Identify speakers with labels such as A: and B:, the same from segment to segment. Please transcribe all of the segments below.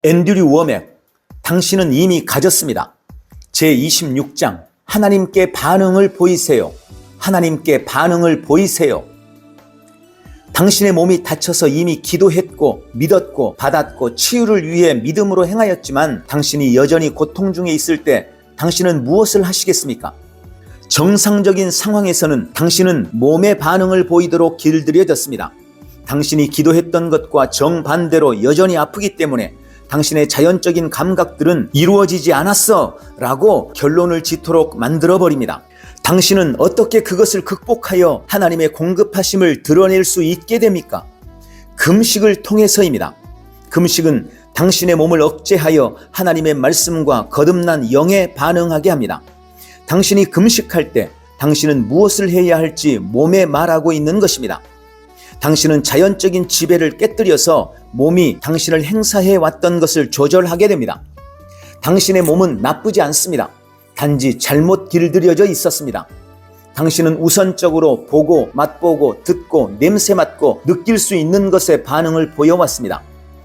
A: 앤드류 워맥, 당신은 이미 가졌습니다. 제26장, 하나님께 반응을 보이세요. 하나님께 반응을 보이세요. 당신의 몸이 다쳐서 이미 기도했고 믿었고 받았고 치유를 위해 믿음으로 행하였지만 당신이 여전히 고통 중에 있을 때 당신은 무엇을 하시겠습니까? 정상적인 상황에서는 당신은 몸의 반응을 보이도록 길들여졌습니다. 당신이 기도했던 것과 정반대로 여전히 아프기 때문에 당신의 자연적인 감각들은 이루어지지 않았어 라고 결론을 짓도록 만들어버립니다. 당신은 어떻게 그것을 극복하여 하나님의 공급하심을 드러낼 수 있게 됩니까? 금식을 통해서입니다. 금식은 당신의 몸을 억제하여 하나님의 말씀과 거듭난 영에 반응하게 합니다. 당신이 금식할 때 당신은 무엇을 해야 할지 몸에 말하고 있는 것입니다. 당신은 자연적인 지배를 깨뜨려서 몸이 당신을 행사해 왔던 것을 조절하게 됩니다. 당신의 몸은 나쁘지 않습니다. 단지 잘못 길들여져 있었습니다. 당신은 우선적으로 보고, 맛보고, 듣고, 냄새 맡고, 느낄 수 있는 것에 반응을 보여왔습니다.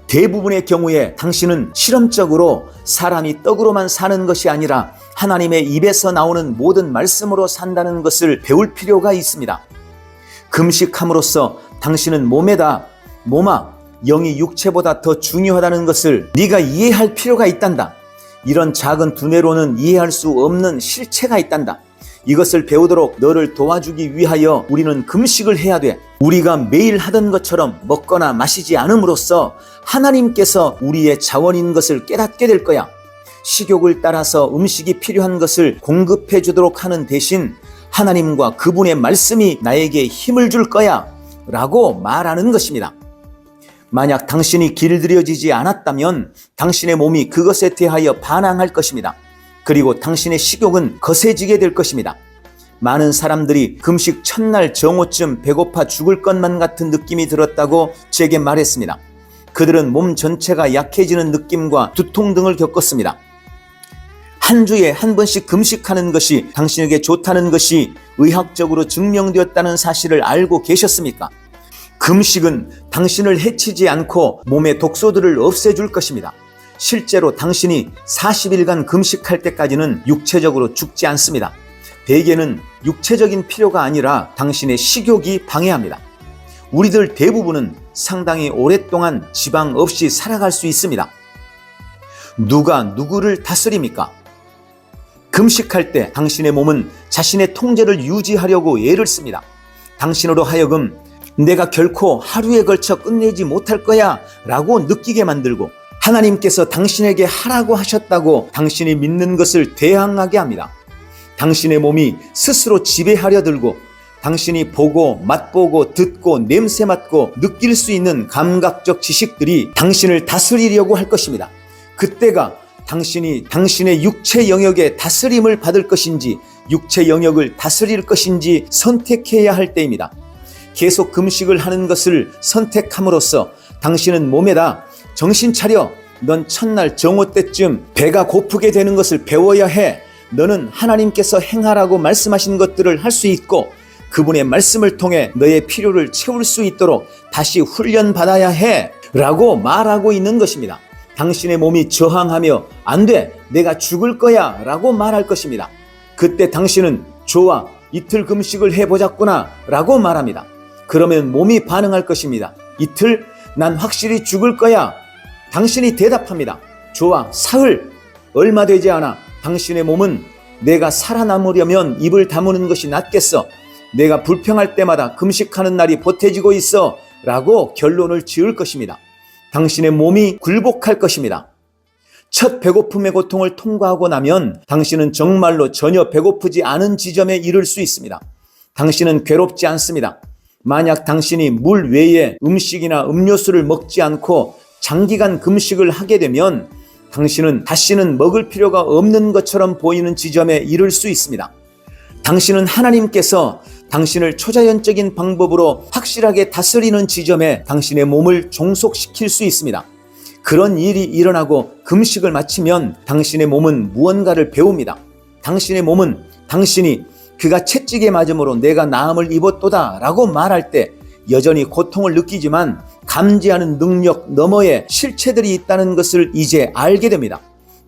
A: 대부분의 경우에 당신은 실험적으로 사람이 떡으로만 사는 것이 아니라 하나님의 입에서 나오는 모든 말씀으로 산다는 것을 배울 필요가 있습니다. 금식함으로써 당신은 몸아, 영이 육체보다 더 중요하다는 것을 네가 이해할 필요가 있단다. 이런 작은 두뇌로는 이해할 수 없는 실체가 있단다. 이것을 배우도록 너를 도와주기 위하여 우리는 금식을 해야 돼. 우리가 매일 하던 것처럼 먹거나 마시지 않음으로써 하나님께서 우리의 자원인 것을 깨닫게 될 거야. 식욕을 따라서 음식이 필요한 것을 공급해 주도록 하는 대신 하나님과 그분의 말씀이 나에게 힘을 줄 거야 라고 말하는 것입니다. 만약 당신이 길들여지지 않았다면 당신의 몸이 그것에 대하여 반항할 것입니다. 그리고 당신의 식욕은 거세지게 될 것입니다. 많은 사람들이 금식 첫날 정오쯤 배고파 죽을 것만 같은 느낌이 들었다고 제게 말했습니다. 그들은 몸 전체가 약해지는 느낌과 두통 등을 겪었습니다. 한 주에 한 번씩 금식하는 것이 당신에게 좋다는 것이 의학적으로 증명되었다는 사실을 알고 계셨습니까? 금식은 당신을 해치지 않고 몸의 독소들을 없애줄 것입니다. 실제로 당신이 40일간 금식할 때까지는 육체적으로 죽지 않습니다. 대개는 육체적인 필요가 아니라 당신의 식욕이 방해합니다. 우리들 대부분은 상당히 오랫동안 지방 없이 살아갈 수 있습니다. 누가 누구를 다스립니까? 금식할 때 당신의 몸은 자신의 통제를 유지하려고 애를 씁니다. 당신으로 하여금 내가 결코 하루에 걸쳐 끝내지 못할 거야 라고 느끼게 만들고 하나님께서 당신에게 하라고 하셨다고 당신이 믿는 것을 대항하게 합니다. 당신의 몸이 스스로 지배하려 들고 당신이 보고 맛보고 듣고 냄새 맡고 느낄 수 있는 감각적 지식들이 당신을 다스리려고 할 것입니다. 그때가 당신이 당신의 육체 영역에 다스림을 받을 것인지 육체 영역을 다스릴 것인지 선택해야 할 때입니다. 계속 금식을 하는 것을 선택함으로써 당신은 몸에다 정신 차려. 넌 첫날 정오 때쯤 배가 고프게 되는 것을 배워야 해. 너는 하나님께서 행하라고 말씀하신 것들을 할 수 있고 그분의 말씀을 통해 너의 필요를 채울 수 있도록 다시 훈련받아야 해 라고 말하고 있는 것입니다. 당신의 몸이 저항하며 안 돼, 내가 죽을 거야 라고 말할 것입니다. 그때 당신은 좋아, 이틀 금식을 해보자꾸나 라고 말합니다. 그러면 몸이 반응할 것입니다. 이틀? 난 확실히 죽을 거야. 당신이 대답합니다. 좋아, 사흘. 얼마 되지 않아. 당신의 몸은 내가 살아남으려면 입을 다무는 것이 낫겠어. 내가 불평할 때마다 금식하는 날이 보태지고 있어 라고 결론을 지을 것입니다. 당신의 몸이 굴복할 것입니다. 첫 배고픔의 고통을 통과하고 나면 당신은 정말로 전혀 배고프지 않은 지점에 이를 수 있습니다. 당신은 괴롭지 않습니다. 만약 당신이 물 외에 음식이나 음료수를 먹지 않고 장기간 금식을 하게 되면 당신은 다시는 먹을 필요가 없는 것처럼 보이는 지점에 이를 수 있습니다. 당신은 하나님께서 당신을 초자연적인 방법으로 확실하게 다스리는 지점에 당신의 몸을 종속시킬 수 있습니다. 그런 일이 일어나고 금식을 마치면 당신의 몸은 무언가를 배웁니다. 당신의 몸은 당신이 그가 채찍에 맞음으로 내가 나음을 입었도다 라고 말할 때 여전히 고통을 느끼지만 감지하는 능력 너머에 실체들이 있다는 것을 이제 알게 됩니다.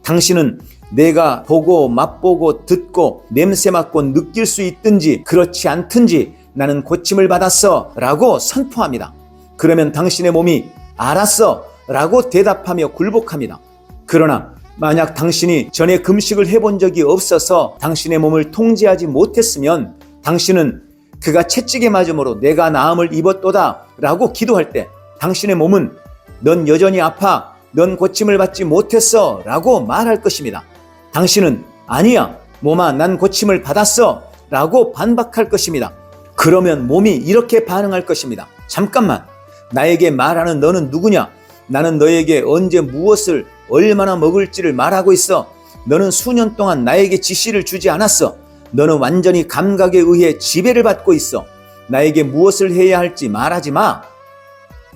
A: 당신은 내가 보고 맛보고 듣고 냄새 맡고 느낄 수 있든지 그렇지 않든지 나는 고침을 받았어 라고 선포합니다. 그러면 당신의 몸이 알았어 라고 대답하며 굴복합니다. 그러나 만약 당신이 전에 금식을 해본 적이 없어서 당신의 몸을 통제하지 못했으면 당신은 그가 채찍에 맞음으로 내가 나음을 입었도다 라고 기도할 때 당신의 몸은 넌 여전히 아파, 넌 고침을 받지 못했어 라고 말할 것입니다. 당신은 아니야, 몸아 난 고침을 받았어 라고 반박할 것입니다. 그러면 몸이 이렇게 반응할 것입니다. 잠깐만, 나에게 말하는 너는 누구냐? 나는 너에게 언제 무엇을 얼마나 먹을지를 말하고 있어. 너는 수년 동안 나에게 지시를 주지 않았어. 너는 완전히 감각에 의해 지배를 받고 있어. 나에게 무엇을 해야 할지 말하지 마.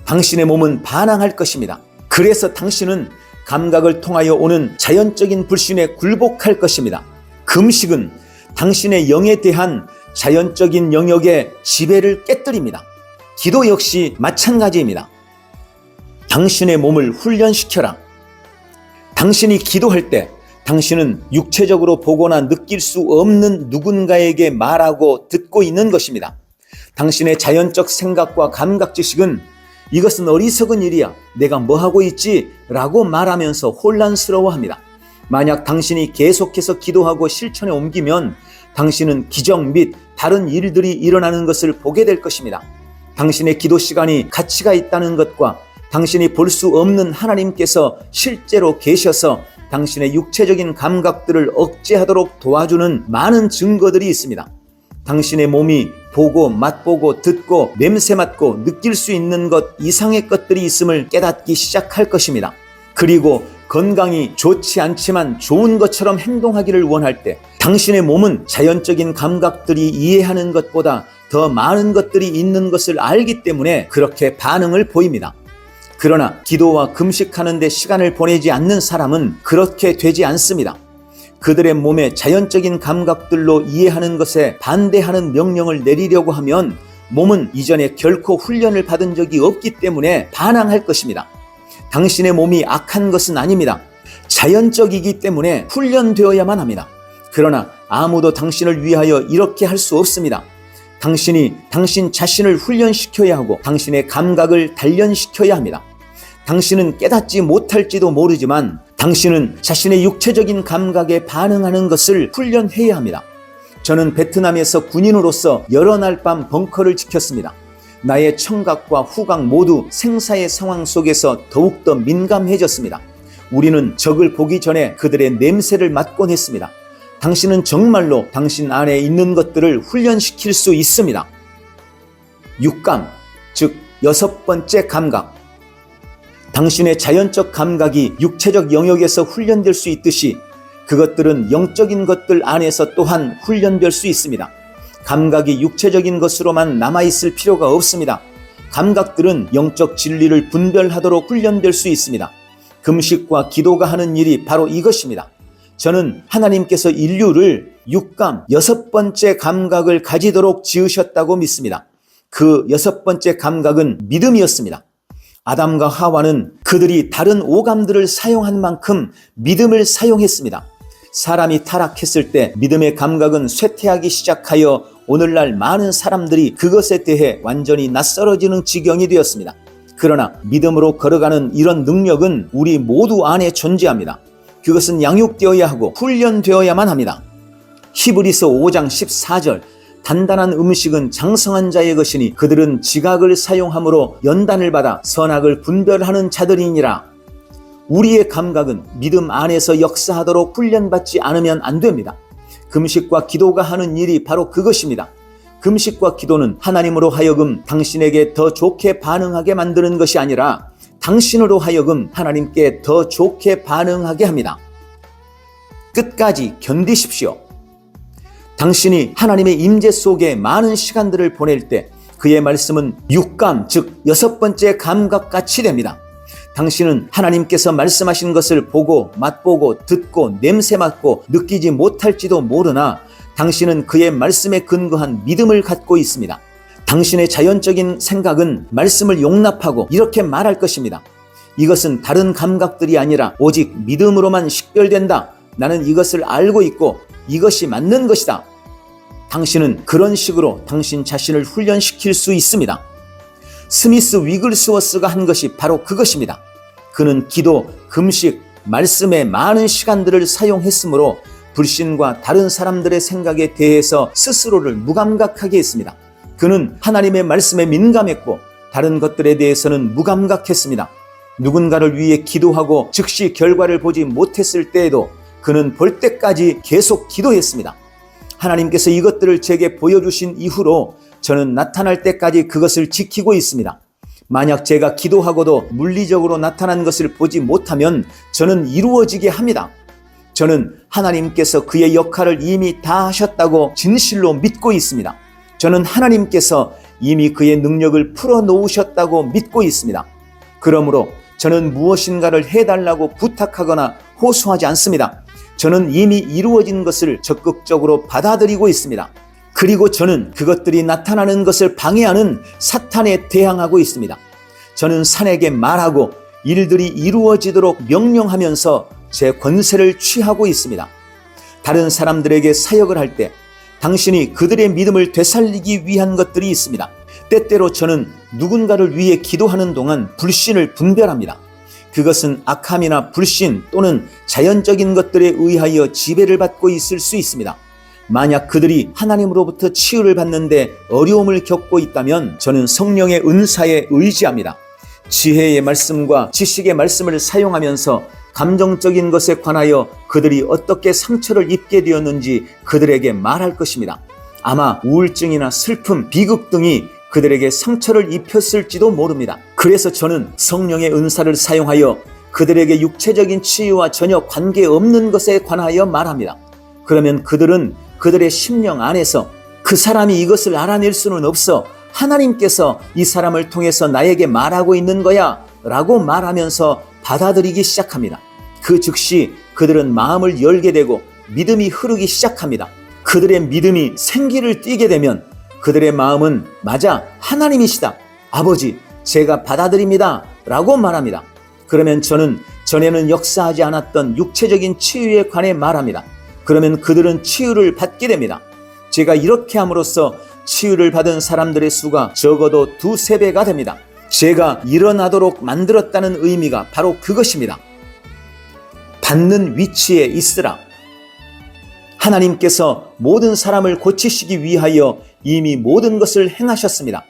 A: 당신의 몸은 반항할 것입니다. 그래서 당신은 감각을 통하여 오는 자연적인 불신에 굴복할 것입니다. 금식은 당신의 영에 대한 자연적인 영역의 지배를 깨뜨립니다. 기도 역시 마찬가지입니다. 당신의 몸을 훈련시켜라. 당신이 기도할 때 당신은 육체적으로 보거나 느낄 수 없는 누군가에게 말하고 듣고 있는 것입니다. 당신의 자연적 생각과 감각 지식은 이것은 어리석은 일이야, 내가 뭐 하고 있지? 라고 말하면서 혼란스러워합니다. 만약 당신이 계속해서 기도하고 실천에 옮기면 당신은 기적 및 다른 일들이 일어나는 것을 보게 될 것입니다. 당신의 기도 시간이 가치가 있다는 것과 당신이 볼 수 없는 하나님께서 실제로 계셔서 당신의 육체적인 감각들을 억제하도록 도와주는 많은 증거들이 있습니다. 당신의 몸이 보고 맛보고 듣고 냄새 맡고 느낄 수 있는 것 이상의 것들이 있음을 깨닫기 시작할 것입니다. 그리고 건강이 좋지 않지만 좋은 것처럼 행동하기를 원할 때 당신의 몸은 자연적인 감각들이 이해하는 것보다 더 많은 것들이 있는 것을 알기 때문에 그렇게 반응을 보입니다. 그러나 기도와 금식하는 데 시간을 보내지 않는 사람은 그렇게 되지 않습니다. 그들의 몸의 자연적인 감각들로 이해하는 것에 반대하는 명령을 내리려고 하면 몸은 이전에 결코 훈련을 받은 적이 없기 때문에 반항할 것입니다. 당신의 몸이 악한 것은 아닙니다. 자연적이기 때문에 훈련되어야만 합니다. 그러나 아무도 당신을 위하여 이렇게 할 수 없습니다. 당신이 당신 자신을 훈련시켜야 하고 당신의 감각을 단련시켜야 합니다. 당신은 깨닫지 못할지도 모르지만 당신은 자신의 육체적인 감각에 반응하는 것을 훈련해야 합니다. 저는 베트남에서 군인으로서 여러 날 밤 벙커를 지켰습니다. 나의 청각과 후각 모두 생사의 상황 속에서 더욱더 민감해졌습니다. 우리는 적을 보기 전에 그들의 냄새를 맡곤 했습니다. 당신은 정말로 당신 안에 있는 것들을 훈련시킬 수 있습니다. 육감, 즉 여섯 번째 감각. 당신의 자연적 감각이 육체적 영역에서 훈련될 수 있듯이 그것들은 영적인 것들 안에서 또한 훈련될 수 있습니다. 감각이 육체적인 것으로만 남아있을 필요가 없습니다. 감각들은 영적 진리를 분별하도록 훈련될 수 있습니다. 금식과 기도가 하는 일이 바로 이것입니다. 저는 하나님께서 인류를 육감, 여섯 번째 감각을 가지도록 지으셨다고 믿습니다. 그 여섯 번째 감각은 믿음이었습니다. 아담과 하와는 그들이 다른 오감들을 사용한 만큼 믿음을 사용했습니다. 사람이 타락했을 때 믿음의 감각은 쇠퇴하기 시작하여 오늘날 많은 사람들이 그것에 대해 완전히 낯설어지는 지경이 되었습니다. 그러나 믿음으로 걸어가는 이런 능력은 우리 모두 안에 존재합니다. 그것은 양육되어야 하고 훈련되어야만 합니다. 히브리서 5장 14절 단단한 음식은 장성한 자의 것이니 그들은 지각을 사용함으로 연단을 받아 선악을 분별하는 자들이니라. 우리의 감각은 믿음 안에서 역사하도록 훈련받지 않으면 안 됩니다. 금식과 기도가 하는 일이 바로 그것입니다. 금식과 기도는 하나님으로 하여금 당신에게 더 좋게 반응하게 만드는 것이 아니라 당신으로 하여금 하나님께 더 좋게 반응하게 합니다. 끝까지 견디십시오. 당신이 하나님의 임재 속에 많은 시간들을 보낼 때 그의 말씀은 육감, 즉 여섯 번째 감각같이 됩니다. 당신은 하나님께서 말씀하신 것을 보고 맛보고 듣고 냄새 맡고 느끼지 못할지도 모르나 당신은 그의 말씀에 근거한 믿음을 갖고 있습니다. 당신의 자연적인 생각은 말씀을 용납하고 이렇게 말할 것입니다. 이것은 다른 감각들이 아니라 오직 믿음으로만 식별된다. 나는 이것을 알고 있고 이것이 맞는 것이다. 당신은 그런 식으로 당신 자신을 훈련시킬 수 있습니다. 스미스 위글스워스가 한 것이 바로 그것입니다. 그는 기도, 금식, 말씀에 많은 시간들을 사용했으므로 불신과 다른 사람들의 생각에 대해서 스스로를 무감각하게 했습니다. 그는 하나님의 말씀에 민감했고 다른 것들에 대해서는 무감각했습니다. 누군가를 위해 기도하고 즉시 결과를 보지 못했을 때에도 그는 볼 때까지 계속 기도했습니다. 하나님께서 이것들을 제게 보여주신 이후로 저는 나타날 때까지 그것을 지키고 있습니다. 만약 제가 기도하고도 물리적으로 나타난 것을 보지 못하면 저는 이루어지게 합니다. 저는 하나님께서 그의 역할을 이미 다 하셨다고 진실로 믿고 있습니다. 저는 하나님께서 이미 그의 능력을 풀어놓으셨다고 믿고 있습니다. 그러므로 저는 무엇인가를 해달라고 부탁하거나 호소하지 않습니다. 저는 이미 이루어진 것을 적극적으로 받아들이고 있습니다. 그리고 저는 그것들이 나타나는 것을 방해하는 사탄에 대항하고 있습니다. 저는 산에게 말하고 일들이 이루어지도록 명령하면서 제 권세를 취하고 있습니다. 다른 사람들에게 사역을 할 때 당신이 그들의 믿음을 되살리기 위한 것들이 있습니다. 때때로 저는 누군가를 위해 기도하는 동안 불신을 분별합니다. 그것은 악함이나 불신 또는 자연적인 것들에 의하여 지배를 받고 있을 수 있습니다. 만약 그들이 하나님으로부터 치유를 받는데 어려움을 겪고 있다면 저는 성령의 은사에 의지합니다. 지혜의 말씀과 지식의 말씀을 사용하면서 감정적인 것에 관하여 그들이 어떻게 상처를 입게 되었는지 그들에게 말할 것입니다. 아마 우울증이나 슬픔, 비극 등이 그들에게 상처를 입혔을지도 모릅니다. 그래서 저는 성령의 은사를 사용하여 그들에게 육체적인 치유와 전혀 관계없는 것에 관하여 말합니다. 그러면 그들은 그들의 심령 안에서 그 사람이 이것을 알아낼 수는 없어. 하나님께서 이 사람을 통해서 나에게 말하고 있는 거야 라고 말하면서 받아들이기 시작합니다. 그 즉시 그들은 마음을 열게 되고 믿음이 흐르기 시작합니다. 그들의 믿음이 생기를 띠게 되면 그들의 마음은 맞아, 하나님이시다. 아버지, 제가 받아들입니다 라고 말합니다. 그러면 저는 전에는 역사하지 않았던 육체적인 치유에 관해 말합니다. 그러면 그들은 치유를 받게 됩니다. 제가 이렇게 함으로써 치유를 받은 사람들의 수가 적어도 2-3배가 됩니다. 제가 일어나도록 만들었다는 의미가 바로 그것입니다. 받는 위치에 있으라. 하나님께서 모든 사람을 고치시기 위하여 이미 모든 것을 행하셨습니다.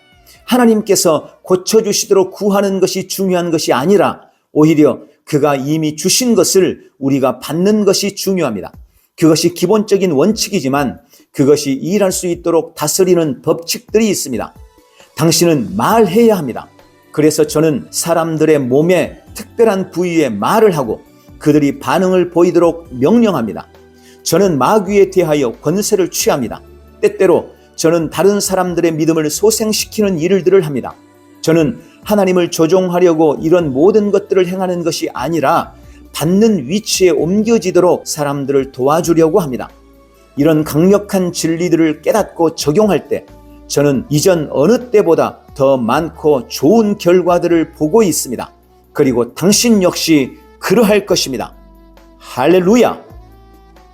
A: 하나님께서 고쳐주시도록 구하는 것이 중요한 것이 아니라 오히려 그가 이미 주신 것을 우리가 받는 것이 중요합니다. 그것이 기본적인 원칙이지만 그것이 일할 수 있도록 다스리는 법칙들이 있습니다. 당신은 말해야 합니다. 그래서 저는 사람들의 몸에 특별한 부위에 말을 하고 그들이 반응을 보이도록 명령합니다. 저는 마귀에 대하여 권세를 취합니다. 때때로 저는 다른 사람들의 믿음을 소생시키는 일들을 합니다. 저는 하나님을 조종하려고 이런 모든 것들을 행하는 것이 아니라 받는 위치에 옮겨지도록 사람들을 도와주려고 합니다. 이런 강력한 진리들을 깨닫고 적용할 때 저는 이전 어느 때보다 더 많고 좋은 결과들을 보고 있습니다. 그리고 당신 역시 그러할 것입니다. 할렐루야!